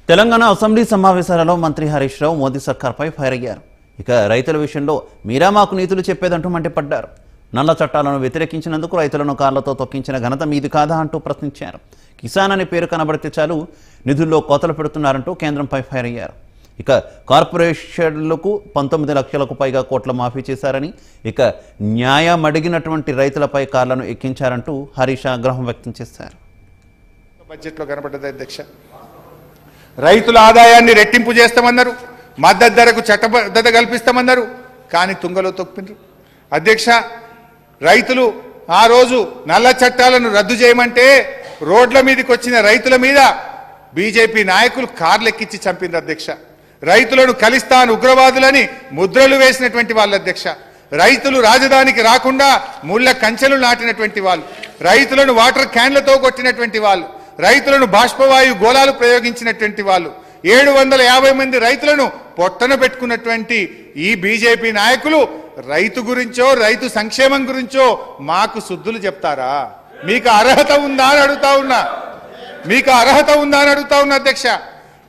Telangana assembly సమావేశాలలో మంత్రి Harish Rao Modi సర్కార్పై fire అయ్యారు. ఇక రైతుల విషయంలో మీరా మాకు నీతులు చెప్పేదంటూ మండిపడ్డారు. నల్ల చట్టాలను వ్యతిరేకించినందుకు రైతులను కార్లతో తొక్కించిన ఘనత మీది కాదా అంటూ ప్రశ్నించారు. కిసాన్ అనే పేరు కనబడితే చాలు నిధుల్లో కోతలు పెడుతున్నారంటూ కేంద్రంపై ఫైర్ అయ్యారు. ఇక కార్పొరేషన్లకు 19 లక్షలకు పైగా కోట్ల మాఫీ చేశారని, ఇక న్యాయం అడిగినటువంటి రైతులపై కార్లను ఎక్కించారంటూ హరీష్ ఆగ్రహం వ్యక్తం చేశారు. బడ్జెట్లో కనబడ్డది అధ్యక్ష. రైతుల ఆదాయాన్ని రెట్టింపు చేస్తామన్నారు, మద్దతు ధరకు చట్టబద్ధత కల్పిస్తామన్నారు, కానీ తుంగలో తొక్కిండ్రు అధ్యక్ష. రైతులు ఆ రోజు నల్ల చట్టాలను రద్దు చేయమంటే రోడ్ల మీదకి వచ్చిన రైతుల మీద బీజేపీ నాయకులు కార్లు ఎక్కించి చంపింది అధ్యక్ష. రైతులను ఖలిస్తాన్ ఉగ్రవాదులని ముద్రలు వేసినటువంటి వాళ్ళు అధ్యక్ష. రైతులు రాజధానికి రాకుండా ముళ్ళ కంచెలు నాటినటువంటి వాళ్ళు, రైతులను వాటర్ క్యాన్లతో కొట్టినటువంటి వాళ్ళు, రైతులను బాష్పవాయు గోళాలు ప్రయోగించినటువంటి వాళ్ళు, 750 మంది రైతులను పొట్టన పెట్టుకున్నటువంటి ఈ బీజేపీ నాయకులు రైతు గురించో రైతు సంక్షేమం గురించో మాకు సుద్దులు చెప్తారా? మీకు అర్హత ఉందా అని అడుగుతా ఉన్నా, మీకు అర్హత ఉందా అని అడుగుతా ఉన్నా అధ్యక్ష.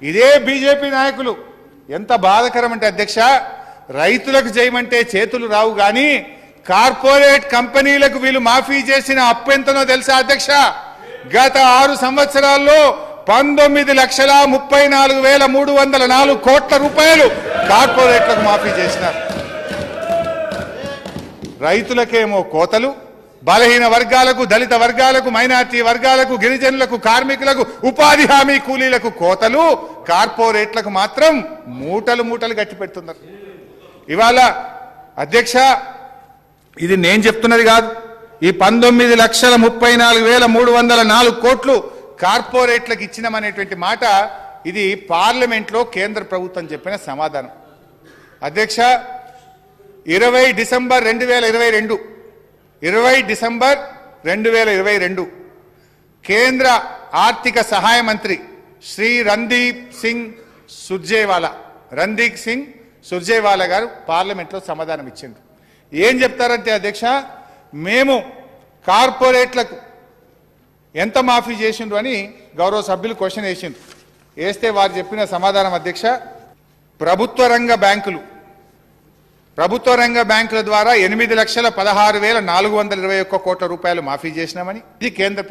ఇదే బీజేపీ నాయకులు ఎంత బాధకరం అంటే అధ్యక్ష, రైతులకు చేయమంటే చేతులు రావు కానీ కార్పొరేట్ కంపెనీలకు వీళ్ళు మాఫీ చేసిన అప్పు ఎంతనో తెలుసా అధ్యక్ష? గత 6 సంవత్సరాల్లో 19,34,304 కోట్ల రూపాయలు కార్పొరేట్లకు మాఫీ చేసినారు. రైతులకేమో కోతలు, బలహీన వర్గాలకు, దళిత వర్గాలకు, మైనార్టీ వర్గాలకు, గిరిజనులకు, కార్మికులకు, ఉపాధి హామీ కూలీలకు కోతలు, కార్పొరేట్లకు మాత్రం మూటలు మూటలు గట్టి పెడుతున్నారు. ఇవాళ అధ్యక్ష, ఇది నేను చెప్తున్నది కాదు, ఈ 19,34,304 కోట్లు కార్పొరేట్లకు ఇచ్చినామనేటువంటి మాట ఇది పార్లమెంట్లో కేంద్ర ప్రభుత్వం చెప్పిన సమాధానం అధ్యక్ష. 20 డిసెంబర్ 2022 కేంద్ర ఆర్థిక సహాయ మంత్రి శ్రీ రణదీప్ సింగ్ సుర్జేవాలా గారు పార్లమెంట్లో సమాధానం ఇచ్చిండ్రు. ఏం చెప్తారంటే అధ్యక్ష, మేము కార్పొరేట్లకు ఎంత మాఫీ చేసిండ్రు అని గౌరవ సభ్యులు క్వశ్చన్ వేస్తే వారు చెప్పిన సమాధానం అధ్యక్ష, ప్రభుత్వ రంగ బ్యాంకుల ద్వారా 8,16,421 కోట్ల రూపాయలు మాఫీ చేసినామని, ఇది కేంద్ర